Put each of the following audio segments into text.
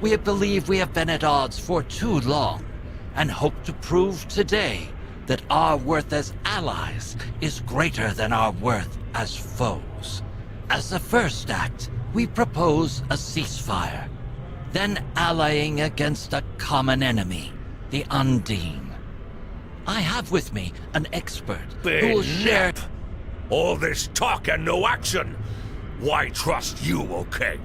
We believe we have been at odds for too long, and hope to prove today that our worth as allies is greater than our worth as foes. As the first act, we propose a ceasefire, then allying against a common enemy, the Undine. I have with me an expert who will share... All this talk and no action! Why trust you, Okeg?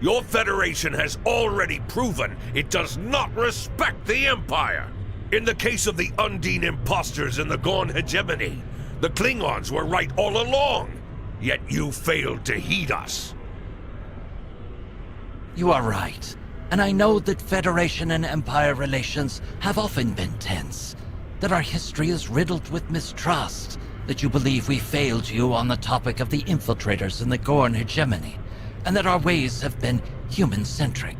Your Federation has already proven it does not respect the Empire! In the case of the Undine imposters in the Gorn hegemony, the Klingons were right all along, yet you failed to heed us. You are right, and I know that Federation and Empire relations have often been tense, that our history is riddled with mistrust, that you believe we failed you on the topic of the infiltrators in the Gorn hegemony, and that our ways have been human-centric.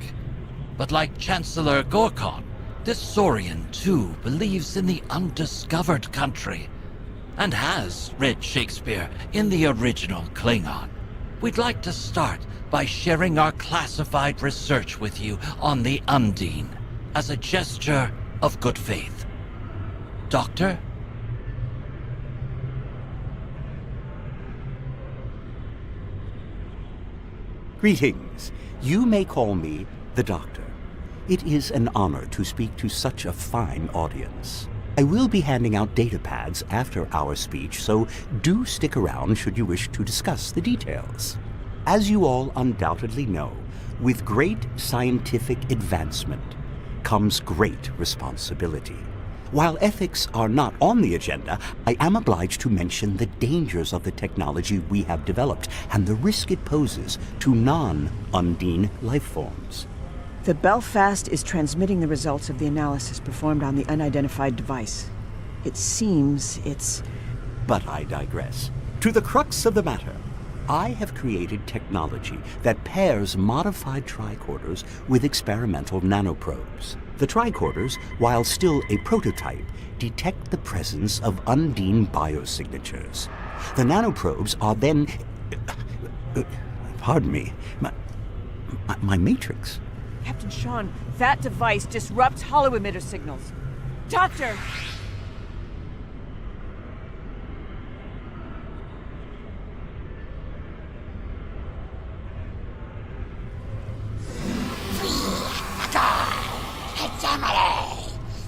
But like Chancellor Gorkon, this Saurian too believes in the undiscovered country, and has read Shakespeare in the original Klingon. We'd like to start by sharing our classified research with you on the Undine, as a gesture of good faith. Doctor? Greetings. You may call me the Doctor. It is an honor to speak to such a fine audience. I will be handing out data pads after our speech, so do stick around should you wish to discuss the details. As you all undoubtedly know, with great scientific advancement comes great responsibility. While ethics are not on the agenda, I am obliged to mention the dangers of the technology we have developed and the risk it poses to non-Undine life forms. The Belfast is transmitting the results of the analysis performed on the unidentified device. It seems it's... But I digress. To the crux of the matter, I have created technology that pairs modified tricorders with experimental nanoprobes. The tricorders, while still a prototype, detect the presence of Undine biosignatures. The nanoprobes are then... pardon me, my matrix. Captain Sean, that device disrupts holo-emitter signals. Doctor!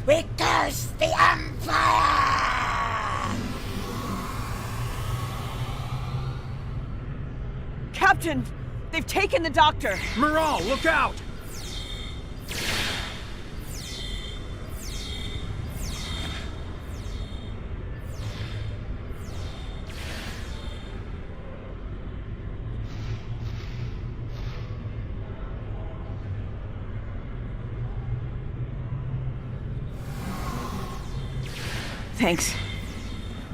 We curse the Empire! Captain! They've taken the Doctor! Miral, look out! Thanks.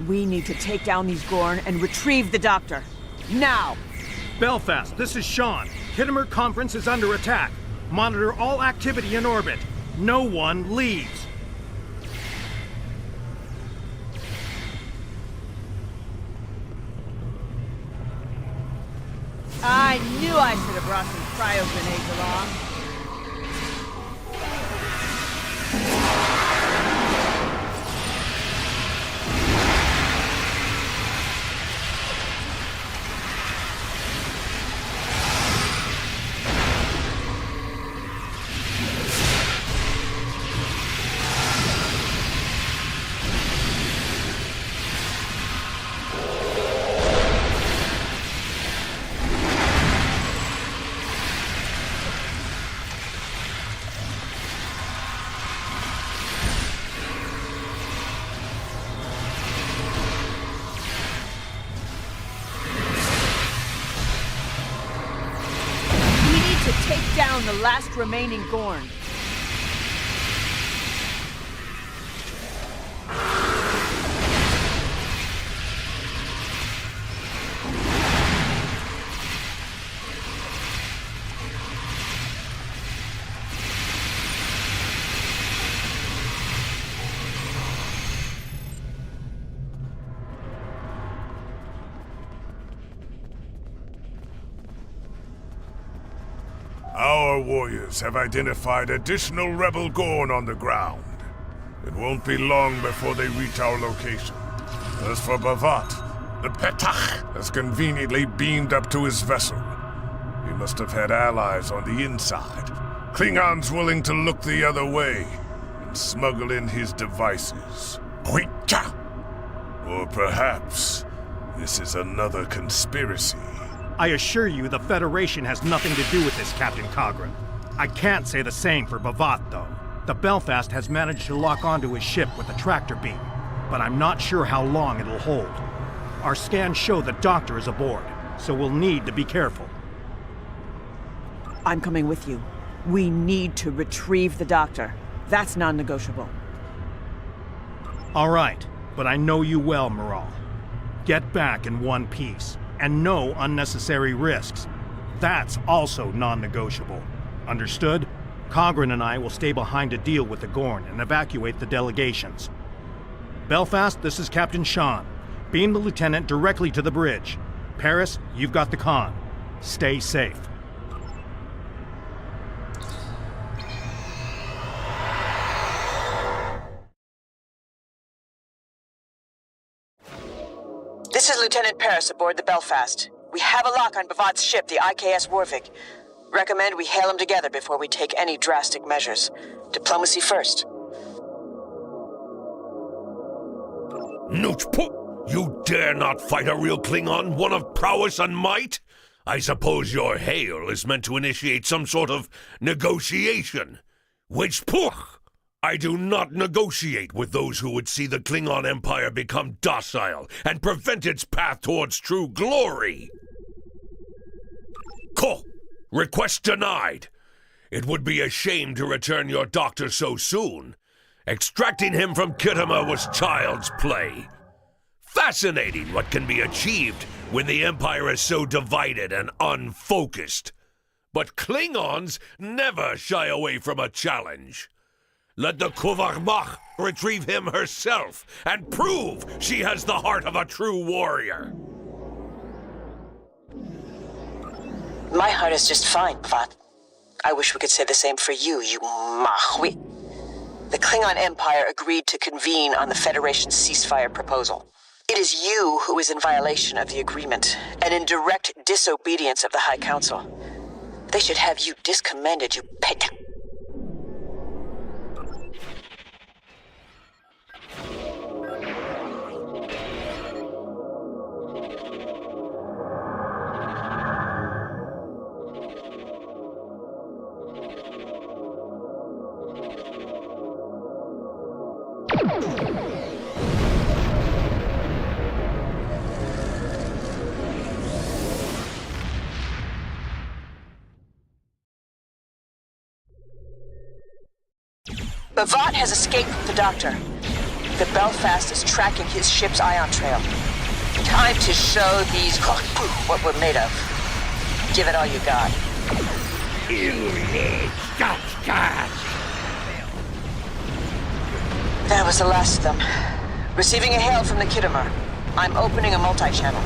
We need to take down these Gorn and retrieve the Doctor. Now! Belfast, this is Sean. Kittimer Conference is under attack. Monitor all activity in orbit. No one leaves. I knew I should have brought some cryo grenades along. To take down the last remaining Gorn. Our warriors have identified additional rebel Gorn on the ground. It won't be long before they reach our location. As for Bavat, the Petach has conveniently beamed up to his vessel. He must have had allies on the inside. Klingons willing to look the other way and smuggle in his devices. Huicha! Or perhaps this is another conspiracy. I assure you the Federation has nothing to do with this, Captain Cogran. I can't say the same for Bavat, though. The Belfast has managed to lock onto his ship with a tractor beam, but I'm not sure how long it'll hold. Our scans show the Doctor is aboard, so we'll need to be careful. I'm coming with you. We need to retrieve the Doctor. That's non-negotiable. All right, but I know you well, Moral. Get back in one piece, and no unnecessary risks. That's also non-negotiable. Understood? Cogran and I will stay behind to deal with the Gorn and evacuate the delegations. Belfast, this is Captain Sean. Beam the lieutenant directly to the bridge. Paris, you've got the con. Stay safe. This is Lieutenant Paris aboard the Belfast. We have a lock on Bavat's ship, the IKS Warwick. Recommend we hail them together before we take any drastic measures. Diplomacy first. Noochpo! You dare not fight a real Klingon, one of prowess and might? I suppose your hail is meant to initiate some sort of negotiation. Which puch! I do not negotiate with those who would see the Klingon Empire become docile and prevent its path towards true glory. Ko! Request denied. It would be a shame to return your doctor so soon. Extracting him from Kittima was child's play. Fascinating what can be achieved when the Empire is so divided and unfocused. But Klingons never shy away from a challenge. Let the Kuvarmach retrieve him herself and prove she has the heart of a true warrior. My heart is just fine, Bavat. I wish we could say the same for you, you mahwi. The Klingon Empire agreed to convene on the Federation's ceasefire proposal. It is you who is in violation of the agreement, and in direct disobedience of the High Council. They should have you discommended, you pet. Bavat has escaped with the Doctor. The Belfast is tracking his ship's ion trail. Time to show these what we're made of. Give it all you got. That was the last of them. Receiving a hail from the Kittima. I'm opening a multi-channel.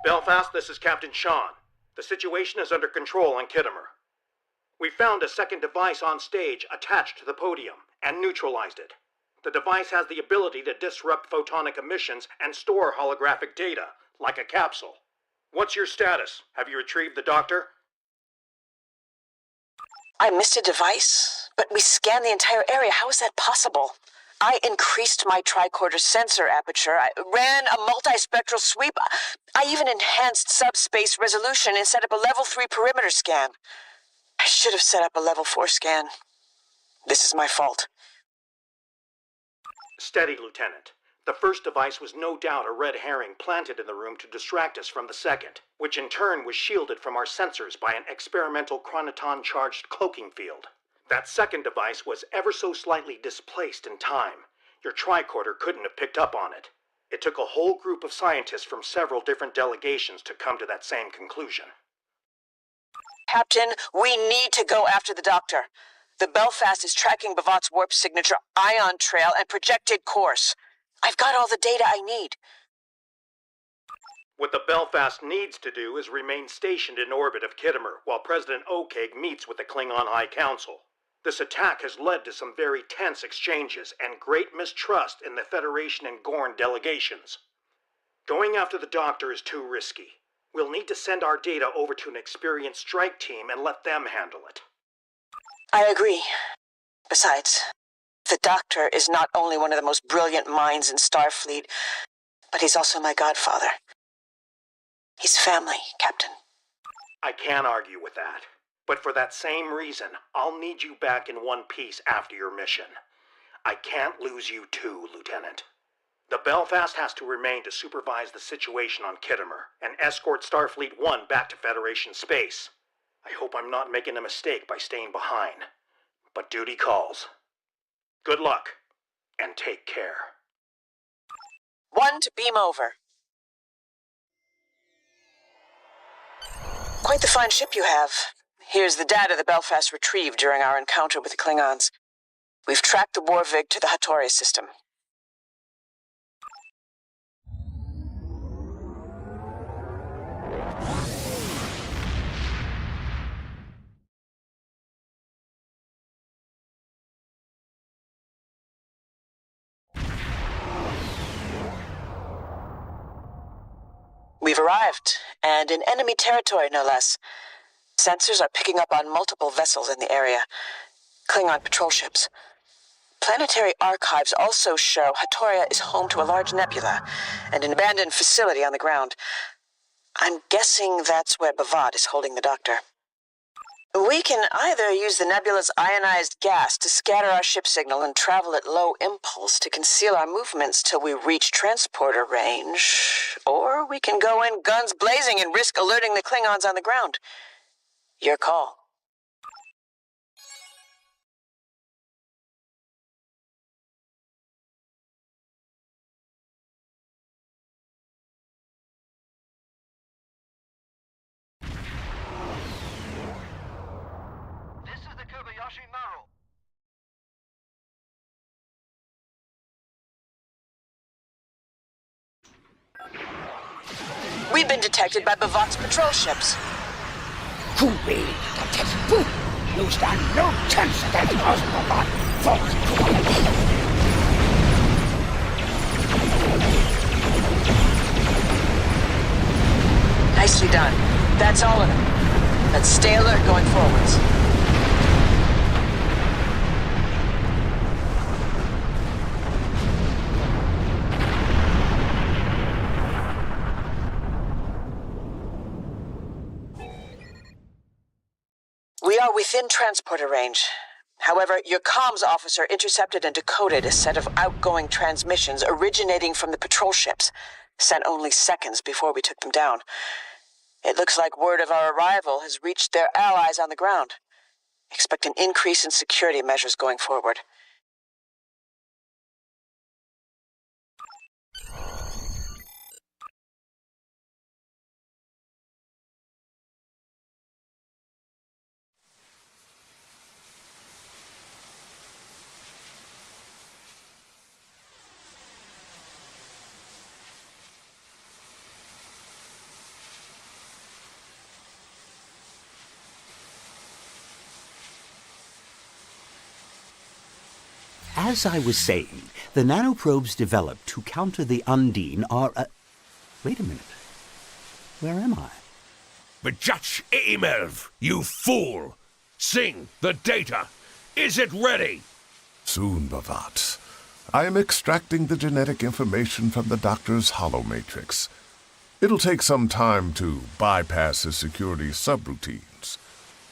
Belfast, this is Captain Sean. The situation is under control on Kittima. We found a second device on stage attached to the podium and neutralized it. The device has the ability to disrupt photonic emissions and store holographic data, like a capsule. What's your status? Have you retrieved the Doctor? I missed a device, but we scanned the entire area. How is that possible? I increased my tricorder sensor aperture. I ran a multispectral sweep. I even enhanced subspace resolution and set up a level 3 perimeter scan. I should have set up a level 4 scan. This is my fault. Steady, Lieutenant. The first device was no doubt a red herring planted in the room to distract us from the second, which in turn was shielded from our sensors by an experimental chronoton-charged cloaking field. That second device was ever so slightly displaced in time. Your tricorder couldn't have picked up on it. It took a whole group of scientists from several different delegations to come to that same conclusion. Captain, we need to go after the Doctor. The Belfast is tracking Bavat's warp signature, ion trail, and projected course. I've got all the data I need. What the Belfast needs to do is remain stationed in orbit of Kittimer while President Okeg meets with the Klingon High Council. This attack has led to some very tense exchanges and great mistrust in the Federation and Gorn delegations. Going after the Doctor is too risky. We'll need to send our data over to an experienced strike team and let them handle it. I agree. Besides, the Doctor is not only one of the most brilliant minds in Starfleet, but he's also my godfather. He's family, Captain. I can't argue with that. But for that same reason, I'll need you back in one piece after your mission. I can't lose you too, Lieutenant. The Belfast has to remain to supervise the situation on Kittimer and escort Starfleet 1 back to Federation space. I hope I'm not making a mistake by staying behind. But duty calls. Good luck, and take care. 1 to beam over. Quite the fine ship you have. Here's the data the Belfast retrieved during our encounter with the Klingons. We've tracked the Warvig to the Hattori system. We've arrived, and in enemy territory, no less. Sensors are picking up on multiple vessels in the area. Klingon patrol ships. Planetary archives also show Hattoria is home to a large nebula and an abandoned facility on the ground. I'm guessing that's where Bavat is holding the Doctor. We can either use the nebula's ionized gas to scatter our ship signal and travel at low impulse to conceal our movements till we reach transporter range, or we can go in guns blazing and risk alerting the Klingons on the ground. Your call. This is the Kobayashi Maru. We've been detected by Bavat's patrol ships. Kubi, detected. You stand no chance against us, Bavat. False Nicely done. That's all of them. Let's stay alert going forwards. We are within transporter range. However, your comms officer intercepted and decoded a set of outgoing transmissions originating from the patrol ships, sent only seconds before we took them down. It looks like word of our arrival has reached their allies on the ground. Expect an increase in security measures going forward. As I was saying, the nanoprobes developed to counter the Undine are... Wait a minute. Where am I? Bajach Imelv, you fool! Sing, the data! Is it ready? Soon, Bavat. I am extracting the genetic information from the Doctor's holomatrix. It'll take some time to bypass his security subroutines.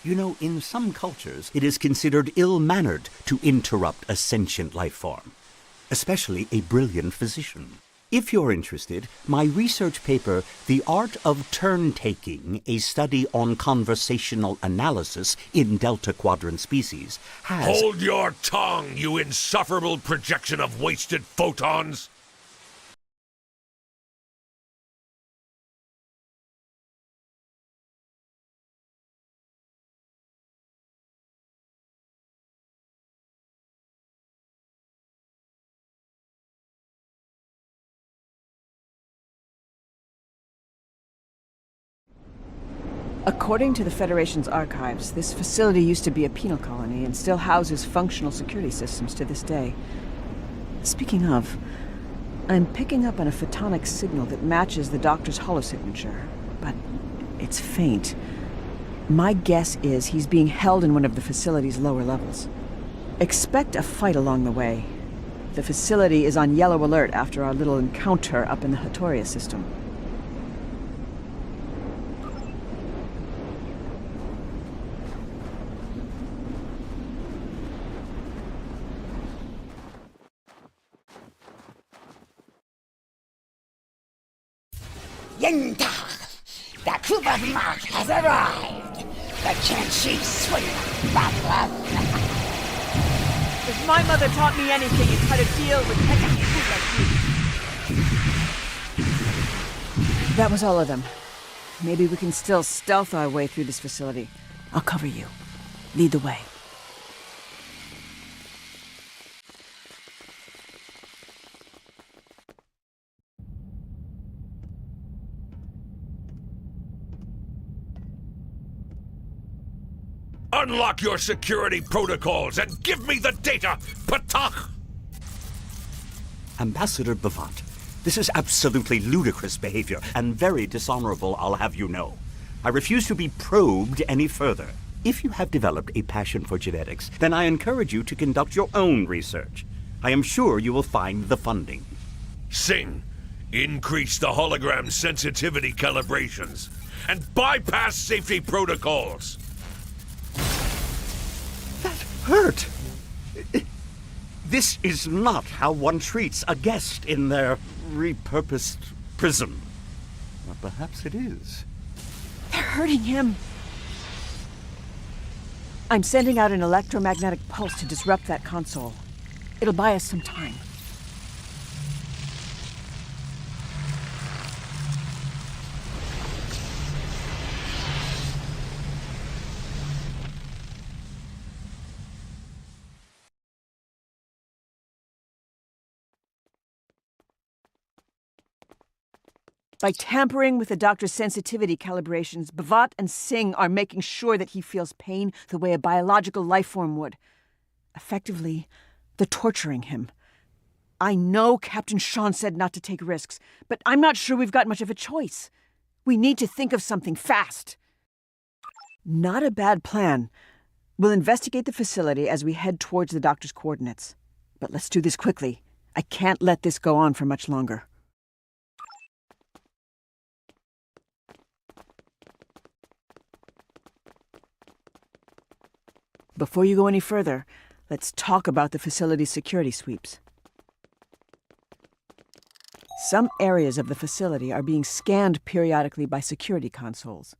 You know, in some cultures, it is considered ill-mannered to interrupt a sentient life form, especially a brilliant physician. If you're interested, my research paper, The Art of Turn-Taking, a study on conversational analysis in Delta Quadrant species, has... Hold your tongue, you insufferable projection of wasted photons! According to the Federation's archives, this facility used to be a penal colony and still houses functional security systems to this day. Speaking of, I'm picking up on a photonic signal that matches the doctor's holosignature, but it's faint. My guess is he's being held in one of the facility's lower levels. Expect a fight along the way. The facility is on yellow alert after our little encounter up in the Hatoria system. Yintag! The troop of Mark has arrived! The Kenshi swing battle! If my mother taught me anything, it's how to deal with petty food like you. That was all of them. Maybe we can still stealth our way through this facility. I'll cover you. Lead the way. Unlock your security protocols and give me the data, Patach! Ambassador Bavat, this is absolutely ludicrous behavior, and very dishonorable, I'll have you know. I refuse to be probed any further. If you have developed a passion for genetics, then I encourage you to conduct your own research. I am sure you will find the funding. Sing, increase the hologram sensitivity calibrations, and bypass safety protocols. Hurt! This is not how one treats a guest in their repurposed prison. Or perhaps it is. They're hurting him. I'm sending out an electromagnetic pulse to disrupt that console. It'll buy us some time. By tampering with the doctor's sensitivity calibrations, Bavat and Singh are making sure that he feels pain the way a biological life form would. Effectively, they're torturing him. I know Captain Sean said not to take risks, but I'm not sure we've got much of a choice. We need to think of something fast. Not a bad plan. We'll investigate the facility as we head towards the doctor's coordinates. But let's do this quickly. I can't let this go on for much longer. Before you go any further, let's talk about the facility's security sweeps. Some areas of the facility are being scanned periodically by security consoles.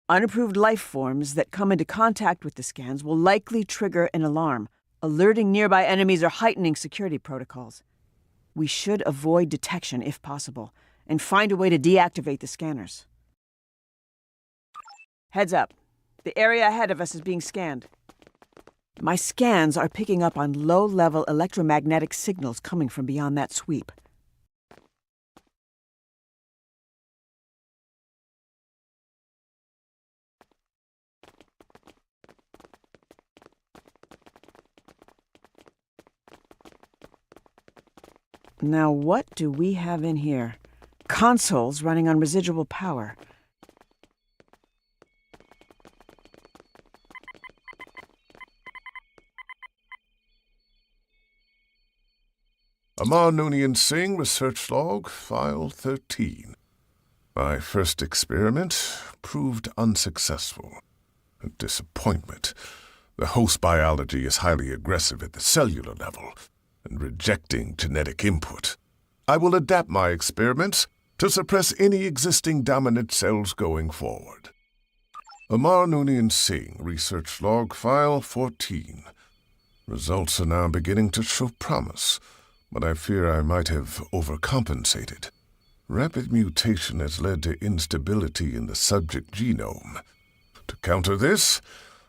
Unapproved life forms that come into contact with the scans will likely trigger an alarm, alerting nearby enemies or heightening security protocols. We should avoid detection if possible, and find a way to deactivate the scanners. Heads up. The area ahead of us is being scanned. My scans are picking up on low-level electromagnetic signals coming from beyond that sweep. Now, what do we have in here? Consoles running on residual power. Amar Noonian Singh, Research Log, File 13. My first experiment proved unsuccessful. A disappointment. The host biology is highly aggressive at the cellular level and rejecting genetic input. I will adapt my experiments to suppress any existing dominant cells going forward. Amar Noonian Singh, Research Log, File 14. Results are now beginning to show promise, but I fear I might have overcompensated. Rapid mutation has led to instability in the subject genome. To counter this,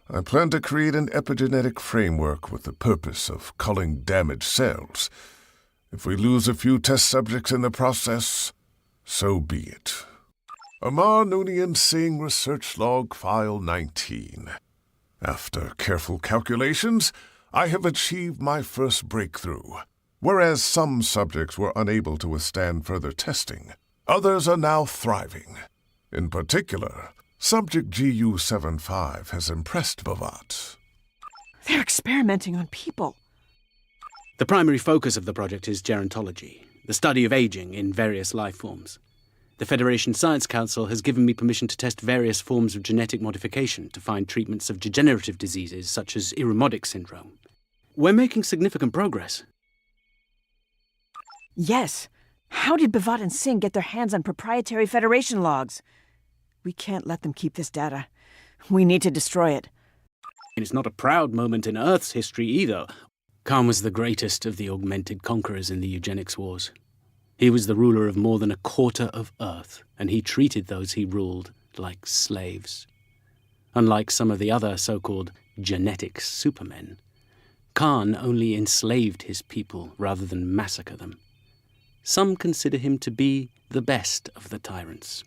I plan to create an epigenetic framework with the purpose of culling damaged cells. If we lose a few test subjects in the process, so be it. Amar Noonien Singh Research Log File 19. After careful calculations, I have achieved my first breakthrough. Whereas some subjects were unable to withstand further testing, others are now thriving. In particular, Subject GU-75 has impressed Bhavat. They're experimenting on people. The primary focus of the project is gerontology, the study of aging in various life forms. The Federation Science Council has given me permission to test various forms of genetic modification to find treatments of degenerative diseases such as Irumodic syndrome. We're making significant progress. Yes. How did Bhavat and Singh get their hands on proprietary Federation logs? We can't let them keep this data. We need to destroy it. And it's not a proud moment in Earth's history either. Khan was the greatest of the augmented conquerors in the eugenics wars. He was the ruler of more than a quarter of Earth, and he treated those he ruled like slaves. Unlike some of the other so-called genetic supermen, Khan only enslaved his people rather than massacre them. Some consider him to be the best of the tyrants.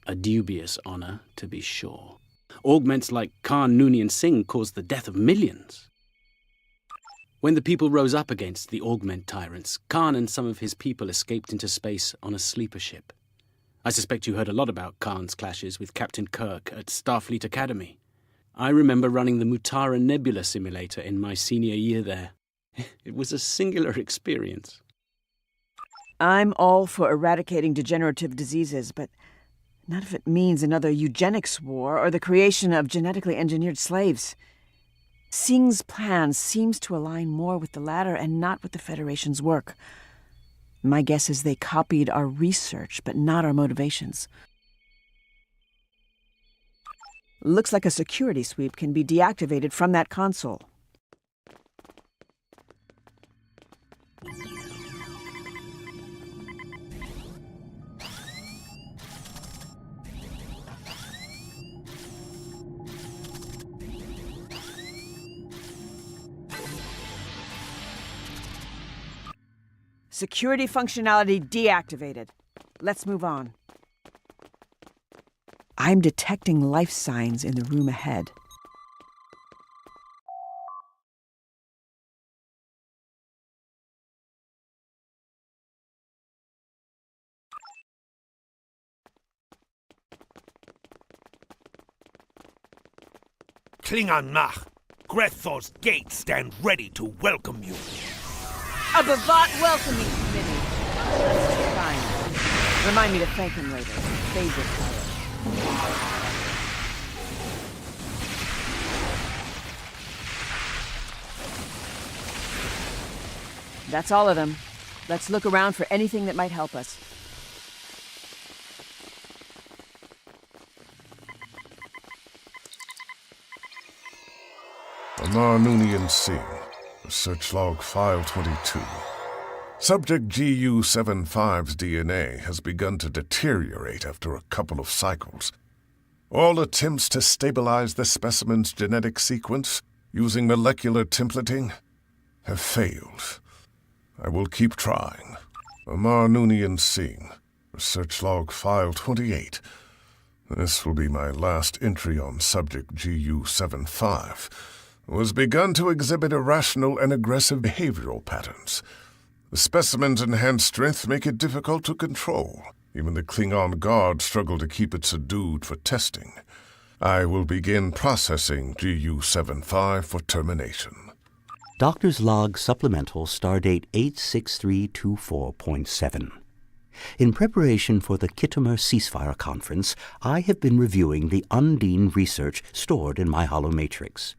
A dubious honor, to be sure. Augments like Khan Noonien Singh caused the death of millions. When the people rose up against the augment tyrants, Khan and some of his people escaped into space on a sleeper ship. I suspect you heard a lot about Khan's clashes with Captain Kirk at Starfleet Academy. I remember running the Mutara Nebula simulator in my senior year there. It was a singular experience. I'm all for eradicating degenerative diseases, but not if it means another eugenics war or the creation of genetically engineered slaves. Singh's plan seems to align more with the latter and not with the Federation's work. My guess is they copied our research, but not our motivations. Looks like a security sweep can be deactivated from that console. Security functionality deactivated. Let's move on. I'm detecting life signs in the room ahead. Klingon Mach, Grethor's gates stand ready to welcome you. A Bhavat welcoming committee. That's too kind. Remind me to thank him later. Favorite color. That's all of them. Let's look around for anything that might help us. Amar Noonien Singh, Research Log File 22. Subject GU-75's DNA has begun to deteriorate after a couple of cycles. All attempts to stabilize the specimen's genetic sequence using molecular templating have failed. I will keep trying. Amar Noonien Singh, Research Log File 28. This will be my last entry on Subject GU-75. Was begun to exhibit irrational and aggressive behavioral patterns. The specimen's enhanced strength make it difficult to control. Even the Klingon guard struggle to keep it subdued for testing. I will begin processing GU-75 for termination. Doctor's Log Supplemental Stardate 86324.7. In preparation for the Kittimer Ceasefire Conference, I have been reviewing the Undine research stored in my holomatrix.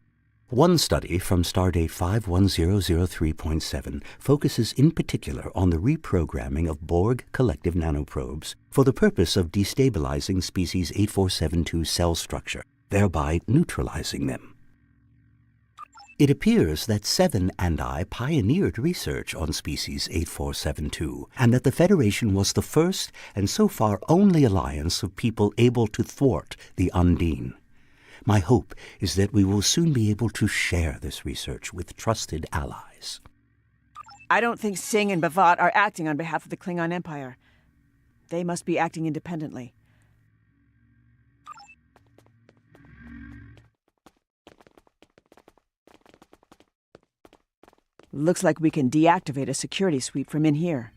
One study from Stardate 51003.7 focuses in particular on the reprogramming of Borg collective nanoprobes for the purpose of destabilizing species 8472 cell structure, thereby neutralizing them. It appears that Seven and I pioneered research on species 8472, and that the Federation was the first and so far only alliance of people able to thwart the Undine. My hope is that we will soon be able to share this research with trusted allies. I don't think Singh and Bhavat are acting on behalf of the Klingon Empire. They must be acting independently. Looks like we can deactivate a security sweep from in here.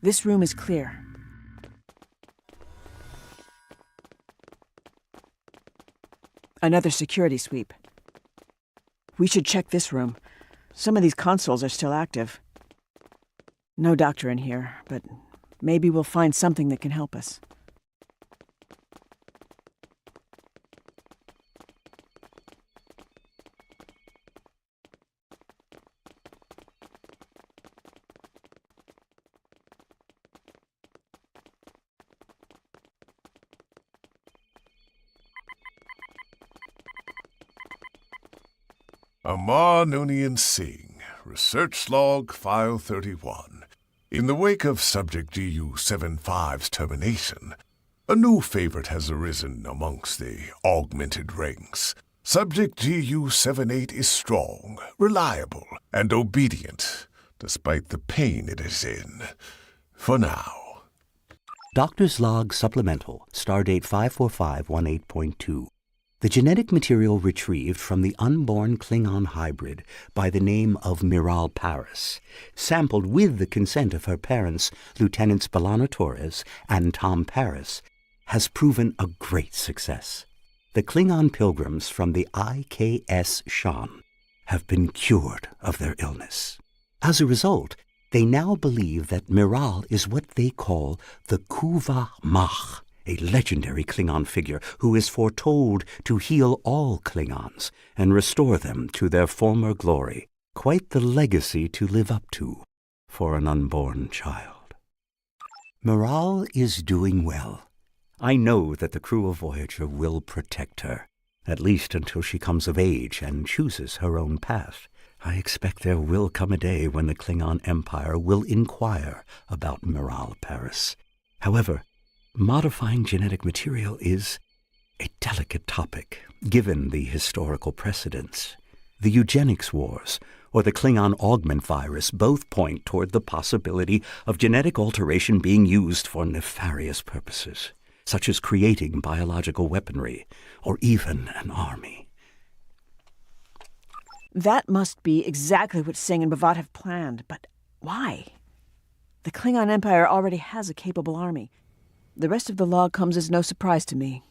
This room is clear. Another security sweep. We should check this room. Some of these consoles are still active. No doctor in here, but maybe we'll find something that can help us. Amar Noonien Singh, Research Log File 31. In the wake of Subject GU-75's termination, a new favorite has arisen amongst the augmented ranks. Subject GU-78 is strong, reliable, and obedient, despite the pain it is in. For now. Doctor's Log Supplemental, Stardate 54518.2. The genetic material retrieved from the unborn Klingon hybrid by the name of Miral Paris, sampled with the consent of her parents, Lieutenants B'Elanna Torres and Tom Paris, has proven a great success. The Klingon pilgrims from the IKS Shan have been cured of their illness. As a result, they now believe that Miral is what they call the Kuva Mach, a legendary Klingon figure who is foretold to heal all Klingons and restore them to their former glory. Quite the legacy to live up to for an unborn child. Miral is doing well. I know that the crew of Voyager will protect her, at least until she comes of age and chooses her own path. I expect there will come a day when the Klingon Empire will inquire about Miral Paris. However, modifying genetic material is a delicate topic, given the historical precedents. The eugenics wars, or the Klingon augment virus, both point toward the possibility of genetic alteration being used for nefarious purposes, such as creating biological weaponry, or even an army. That must be exactly what Singh and B'Vat have planned, but why? The Klingon Empire already has a capable army. The rest of the log comes as no surprise to me.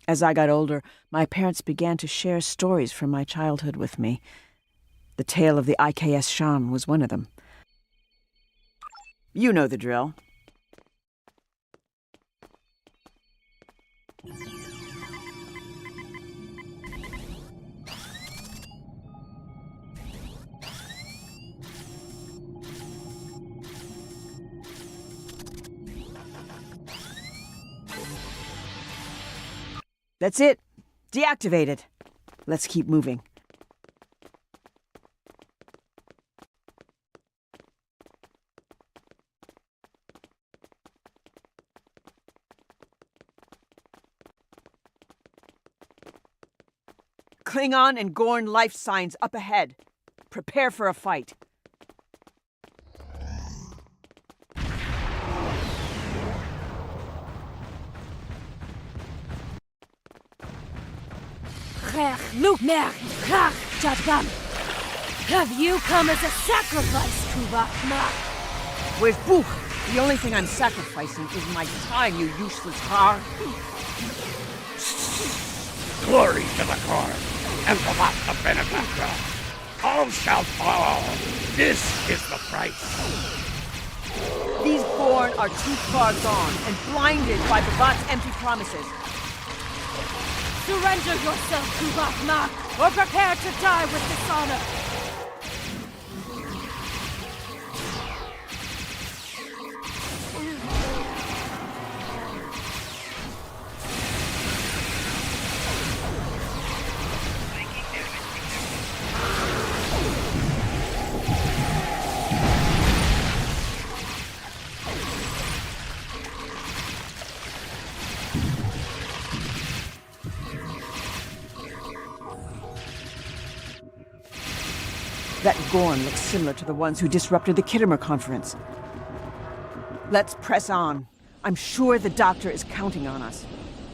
As I got older, my parents began to share stories from my childhood with me. The tale of the IKS Shan was one of them. You know the drill. That's it. Deactivated. Let's keep moving. Klingon and Gorn life signs up ahead. Prepare for a fight. Have you come as a sacrifice, Kuvakma? Where's Book? The only thing I'm sacrificing is my time, you useless car. Glory to the Corn, and B'Elanna the benefactor. All shall fall. This is the price. These Gorn are too far gone and blinded by B'Elanna's empty promises. Surrender yourself, Kuvakma, or prepare to die with dishonor. That Gorn looks similar to the ones who disrupted the Kittimer conference. Let's press on. I'm sure the doctor is counting on us.